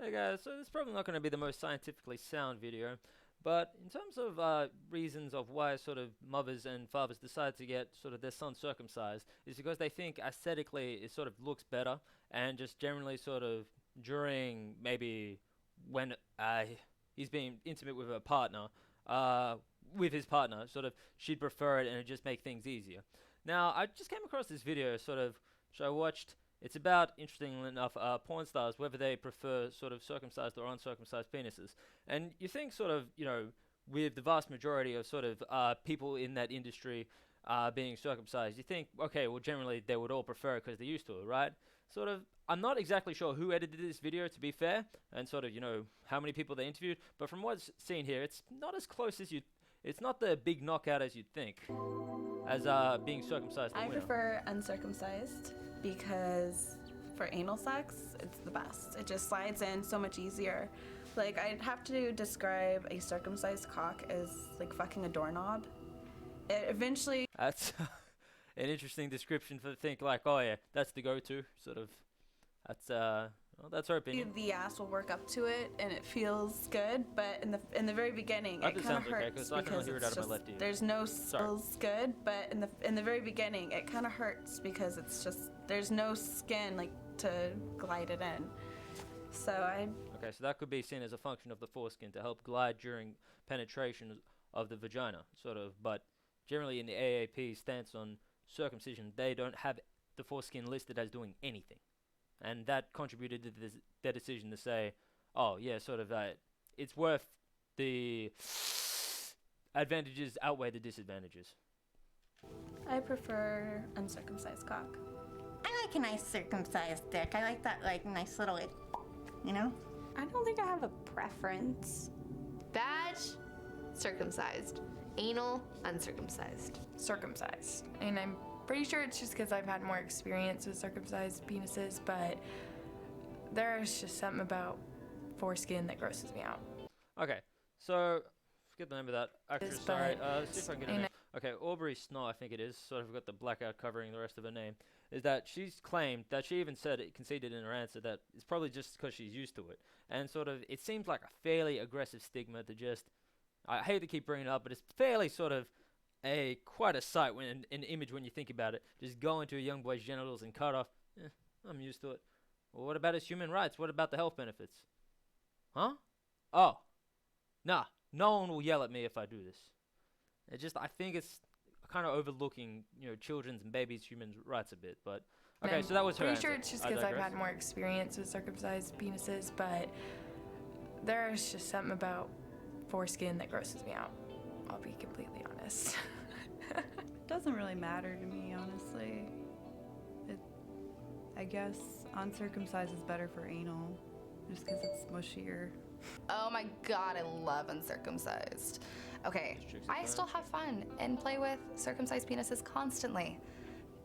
Hey guys, so this is probably not going to be the most scientifically sound video, but in terms of reasons of why sort of mothers and fathers decide to get sort of their son circumcised, is because they think aesthetically it sort of looks better, and just generally sort of during maybe when he's being intimate with a partner, uh, with his partner, sort of she'd prefer it and it just make things easier. Now, I just came across this video sort of, which I watched. It's about, interestingly enough, porn stars, whether they prefer sort of circumcised or uncircumcised penises. And you think sort of, with the vast majority of sort of people in that industry being circumcised, you think, okay, well, generally they would all prefer it because they're used to it, right? Sort of, I'm not exactly sure who edited this video, to be fair, and sort of, how many people they interviewed, but from what's seen here, it's not as close as it's not the big knockout as you'd think, as being circumcised the I winner. prefer uncircumcised because for anal sex, it's the best. It just slides in so much easier. Like, I'd have to describe a circumcised cock as like fucking a doorknob. It eventually... That's an interesting description for think like, oh yeah, that's the go-to sort of. That's well, that's our opinion. The ass will work up to it and it feels good, but in the very beginning it kind of hurts okay, 'cause I can only hear it out of my left ear. there's no feels good, but in the very beginning it kind of hurts because it's just there's no skin like to glide it in. So Okay, so that could be seen as a function of the foreskin to help glide during penetration of the vagina, sort of. But generally, in the AAP stance on circumcision, they don't have the foreskin listed as doing anything. And that contributed to their decision to say, oh, yeah, sort of, it's worth the advantages outweigh the disadvantages. I prefer uncircumcised cock. I like a nice circumcised dick. I like that, like, nice little, you know? I don't think I have a preference. Badge, circumcised. Anal, uncircumcised. Circumcised. And I'm pretty sure it's just because I've had more experience with circumcised penises, but there's just something about foreskin that grosses me out. Okay, so forget the name of that actress. Yes, Sorry, but see if I can get her name. Okay, Aubrey Snow, I think it is. Sort of got the blackout covering the rest of her name. Is that she's claimed that she even said it, conceded in her answer that it's probably just because she's used to it, and sort of it seems like a fairly aggressive stigma to just. I hate to keep bringing it up, but it's fairly sort of quite a sight when an image when you think about it. Just go into a young boy's genitals and cut off. I'm used to it. Well, what about his human rights? What about the health benefits? Huh? Oh, nah. No one will yell at me if I do this. I think it's kind of overlooking, children's and babies' human rights a bit. But okay, I'm so that was her pretty answer. sure it's just I because I've digress. had more experience with circumcised penises, but there's just something about foreskin that grosses me out. I'll be completely honest. It doesn't really matter to me, honestly. I guess uncircumcised is better for anal, just because it's mushier. Oh my god, I love uncircumcised. Okay, I still have fun and play with circumcised penises constantly.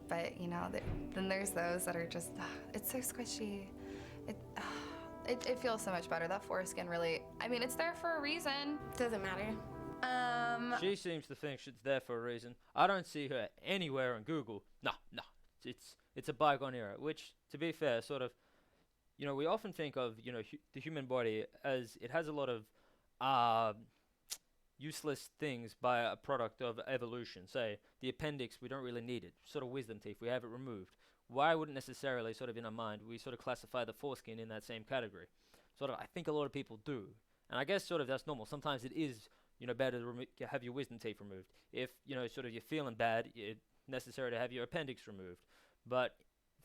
But, then there's those that are just, it's so squishy. It feels so much better. That foreskin really, it's there for a reason. Doesn't matter. She seems to think it's there for a reason. I don't see her anywhere on Google. No, it's a bygone era. Which, to be fair, sort of, we often think of the human body as it has a lot of useless things by a product of evolution. Say the appendix, we don't really need it. Sort of wisdom teeth, we have it removed. Why wouldn't necessarily, sort of in our mind, we sort of classify the foreskin in that same category? Sort of, I think a lot of people do, and I guess sort of that's normal. Sometimes it is. Better to have your wisdom teeth removed. If, sort of you're feeling bad, it's necessary to have your appendix removed. But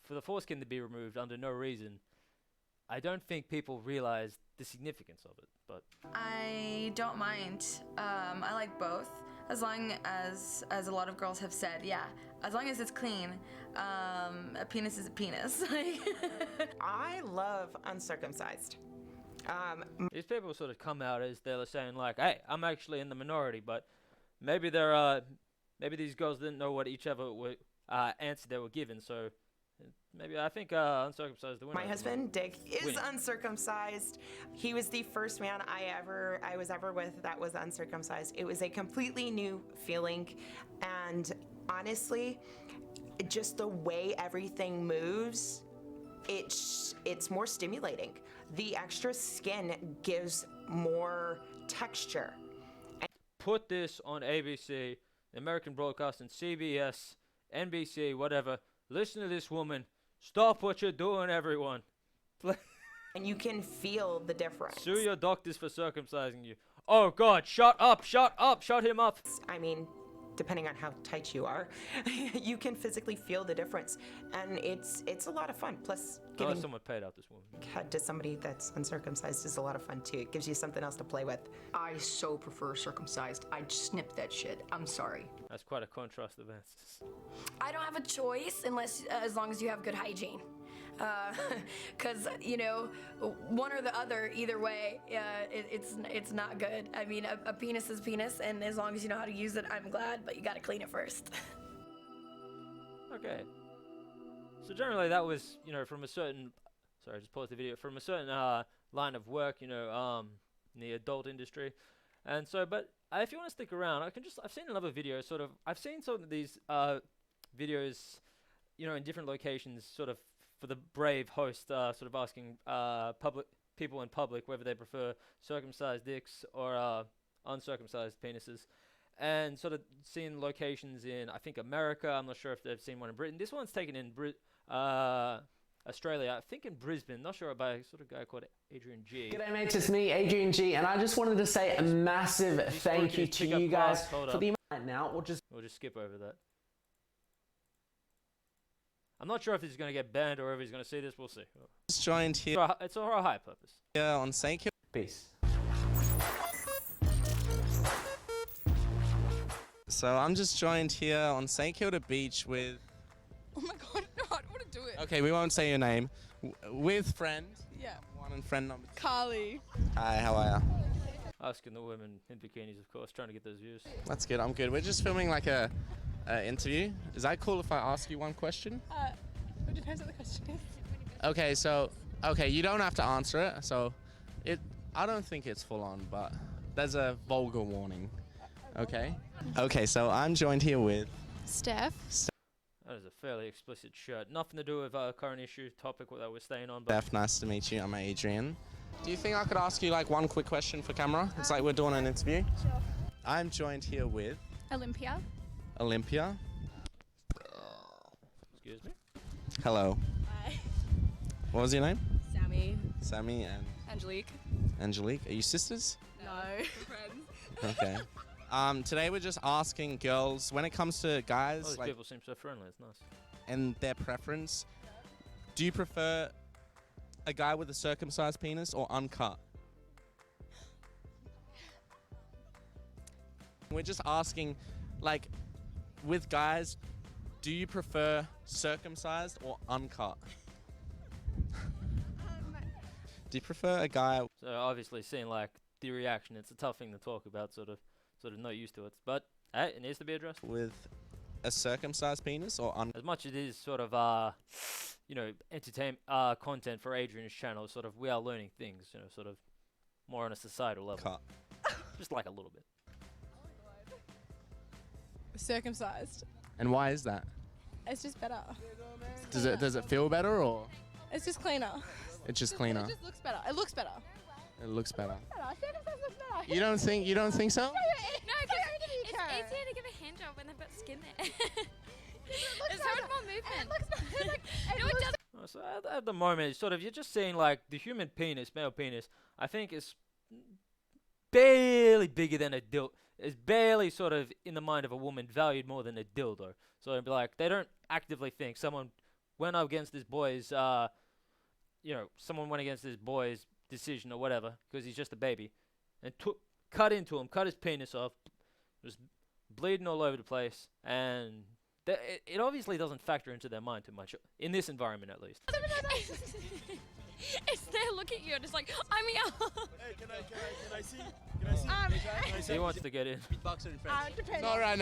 for the foreskin to be removed under no reason, I don't think people realize the significance of it. But I don't mind. I like both, as long as a lot of girls have said, yeah, as long as it's clean. A penis is a penis. I love uncircumcised. these people sort of come out as they're saying like, hey, I'm actually in the minority, but maybe maybe these girls didn't know what each other answer they were given, so maybe I think uncircumcised the winner. My husband, Dick, is uncircumcised. He was the first man I was ever with that was uncircumcised. It was a completely new feeling, and honestly, just the way everything moves, it's more stimulating. The extra skin gives more texture. Put this on ABC, American Broadcasting, CBS, NBC, whatever. Listen to this woman. Stop what you're doing, everyone. And you can feel the difference. Sue your doctors for circumcising you. Oh God, shut up, shut up, shut him up. I mean, depending on how tight you are, you can physically feel the difference, and it's a lot of fun. Plus, giving someone paid out this woman. head to somebody that's uncircumcised is a lot of fun too. It gives you something else to play with. I so prefer circumcised. I'd snip that shit. I'm sorry. That's quite a contrast of answers. I don't have a choice unless, as long as you have good hygiene. Because, you know, one or the other, either way, it's not good. I mean, a penis is penis, and as long as you know how to use it, I'm glad, but you gotta clean it first. Okay. So generally that was, you know, from a certain, sorry, I just paused the video, from a certain line of work, you know, in the adult industry. And so, but if you want to stick around, I've seen another video, sort of, I've seen some of these videos, you know, in different locations, sort of, for the brave host, sort of asking people in public whether they prefer circumcised dicks or uncircumcised penises, and sort of seeing locations in, I think, America. I'm not sure if they've seen one in Britain. This one's taken in Australia, I think in Brisbane. Not sure, by a sort of guy called Adrian G. G'day mates, it's me, Adrian G, and I just wanted to say a massive thank you to you guys for the right now. We'll just skip over that. I'm not sure if he's going to get banned or if he's going to see this. We'll see. Just joined here. It's for a high purpose. Yeah, on St. Kilda. peace. So I'm just joined here on St. Kilda Beach with. Oh my god, no, I don't want to do it. Okay, we won't say your name. With friend. Yeah. One and friend number 2. Carly. Hi, how are you? Asking the women in bikinis, of course, trying to get those views. That's good. I'm good. We're just filming like a interview. Is that cool if I ask you one question? It depends what the question is. Okay, so you don't have to answer it. So I don't think it's full on, but there's a vulgar warning. Okay. Okay, so I'm joined here with Steph. That is a fairly explicit shirt. Nothing to do with our current issue topic that we're staying on. Steph. Nice to meet you. I'm Adrian. Do you think I could ask you like one quick question for camera? It's like we're doing an interview. Sure. I'm joined here with Olympia. Olympia. Excuse me? Hello. Hi. What was your name? Sammy. Sammy and Angelique. Angelique. Are you sisters? No. We're friends. Okay. Today we're just asking girls, when it comes to guys, These like, people seem so friendly. It's nice. and their preference, do you prefer a guy with a circumcised penis or uncut? We're just asking, like, with guys, do you prefer circumcised or uncut? Do you prefer a guy? So obviously, seeing like the reaction, it's a tough thing to talk about. Sort of not used to it. But hey, it needs to be addressed. With a circumcised penis or uncut? As much as it is sort of you know, entertainment content for Adrian's channel, sort of we are learning things. You know, sort of more on a societal level. Just like a little bit. Circumcised. And why is that? It's just better. Does it feel better or? It's just cleaner. It's just cleaner. It just looks better. It looks better. It looks better. Circumcised looks better. You don't think so? No, because it's easier to give a hand job when they've got skin there. There's so much more movement. No, it doesn't. So at the moment, sort of, you're just seeing like the human penis, male penis. I think is barely bigger than a dildo. It's barely sort of in the mind of a woman valued more than a dildo. So it'd be like they don't actively think someone went up against this boy's, you know, someone went against this boy's decision or whatever because he's just a baby, and cut into him, cut his penis off, was bleeding all over the place, and it obviously doesn't factor into their mind too much in this environment, at least. It's there, look at you, and it's like, I'm here. Hey, can I see? Can I see? He wants to get in. Not right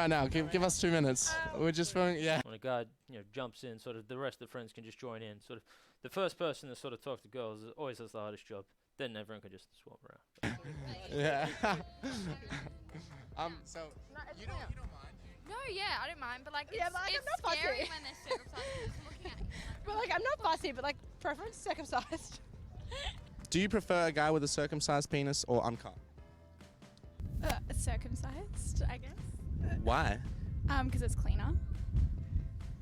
now. Give us 2 minutes. We're just filming. Yeah. When a guy, you know, jumps in, sort of the rest of the friends can just join in. Sort of the first person to sort of talk to girls always has the hardest job. Then everyone can just swap around. Yeah. So you don't mind? No, yeah, I don't mind, but like, Yeah, it's, but, like, I'm it's not scary fussy. when they're circumcised. It's looking at you. But like, I'm not fussy, but like, preference circumcised. Do you prefer a guy with a circumcised penis or uncut? Circumcised, I guess. Why? Because it's cleaner.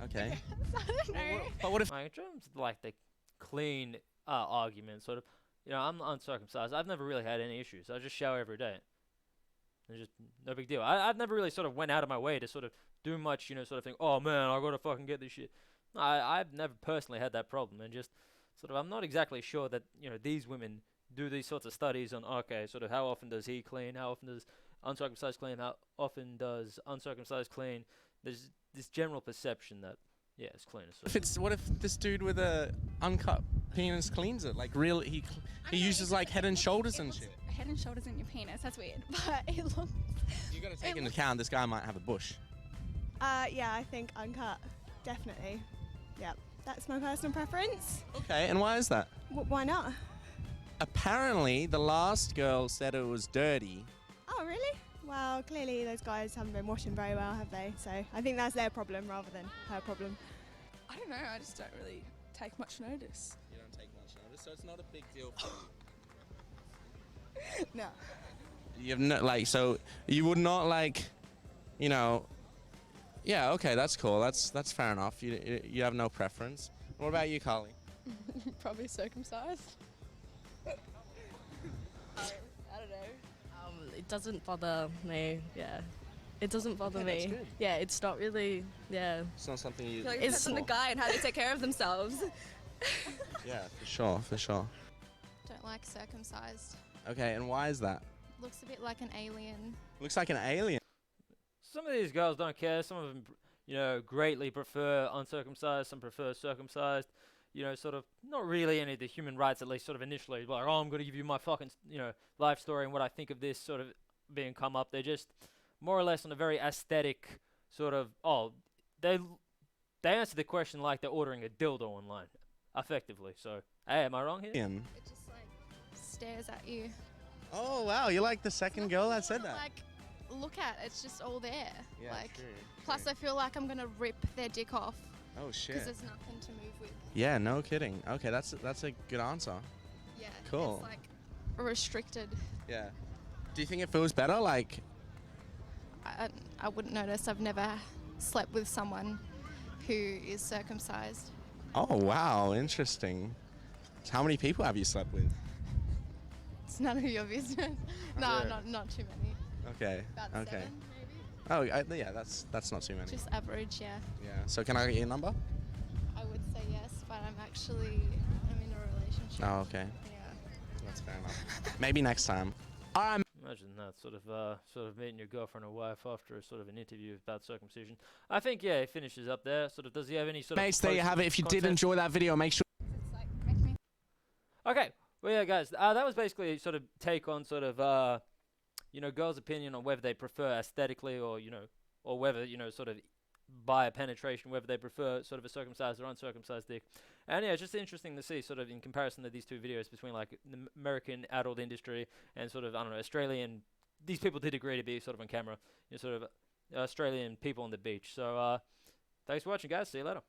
Okay. I don't know. But what if Like, in terms of like the clean argument, sort of, you know, I'm uncircumcised. I've never really had any issues. I just shower every day. It's just no big deal. I've never really sort of went out of my way to sort of do much, you know, sort of think, oh man, I gotta fucking get this shit. No, I've never personally had that problem, and just sort of, I'm not exactly sure that, you know, these women do these sorts of studies on, okay, sort of how often does he clean, how often does uncircumcised clean, how often does uncircumcised clean. There's this general perception that, yeah, it's cleaner. what if this dude with a uncut penis cleans it? Like real, he uses like Head and Shoulders and shit. Head and Shoulders in your penis, that's weird. But it looks... You gotta take into account this guy might have a bush. Yeah, I think uncut, definitely. Yep, that's my personal preference. Okay, and why is that? Why not? Apparently, the last girl said it was dirty. Oh, really? Well, clearly those guys haven't been washing very well, have they? So I think that's their problem rather than her problem. I don't know, I just don't really take much notice. You don't take much notice, so it's not a big deal for you. No. You have no, like, so you would not like, you know, yeah, okay, that's cool. That's fair enough. You have no preference. What about you, Carly? Probably circumcised. I don't know. It doesn't bother me. Yeah, it doesn't bother Okay, that's me. good. Yeah, it's not really. Yeah. It's not something you. Like, it depends on the guy and how they take care of themselves. Yeah, for sure, for sure. Don't like circumcised. Okay, and why is that? Looks a bit like an alien. Looks like an alien. Some of these girls don't care. Some of them, you know, greatly prefer uncircumcised. Some prefer circumcised. You know, sort of not really any of the human rights, at least sort of initially. Like, oh, I'm going to give you my fucking, you know, life story and what I think of this sort of being come up. They're just more or less on a very aesthetic sort of, oh, they answer the question like they're ordering a dildo online, effectively. So, hey, am I wrong here? Alien. It just like stares at you. Oh, wow, you're like the second girl that said that. Like, look at it's just all there. Yeah, like, true, plus I feel like I'm gonna rip their dick off. Oh, shit. Because there's nothing to move with. Yeah, no kidding. Okay, that's a good answer. Yeah. Cool. It's like restricted. Yeah. Do you think it feels better? Like, I wouldn't notice. I've never slept with someone who is circumcised. oh wow, interesting. So how many people have you slept with? It's none of your business. No, Yeah. not too many. Okay. About okay. 7, maybe. Oh, yeah, that's not too many. Just average, yeah. Yeah. So can I get your number? I would say yes, but I'm in a relationship. Oh, okay. Yeah. That's fair enough. Maybe next time. All right. Imagine that, sort of meeting your girlfriend or wife after a sort of an interview about circumcision. I think, yeah, he finishes up there. Sort of, does he have any sort Mates, of there you have it. If you did enjoy that video, make sure. Okay, well, yeah, guys, that was basically sort of take on sort of, you know, girls' opinion on whether they prefer aesthetically or, you know, or whether, you know, sort of by penetration, whether they prefer sort of a circumcised or uncircumcised dick. And yeah, it's just interesting to see sort of in comparison to these two videos between like the American adult industry and sort of, I don't know, Australian, these people did agree to be sort of on camera, you know, sort of Australian people on the beach. So thanks for watching, guys. See you later.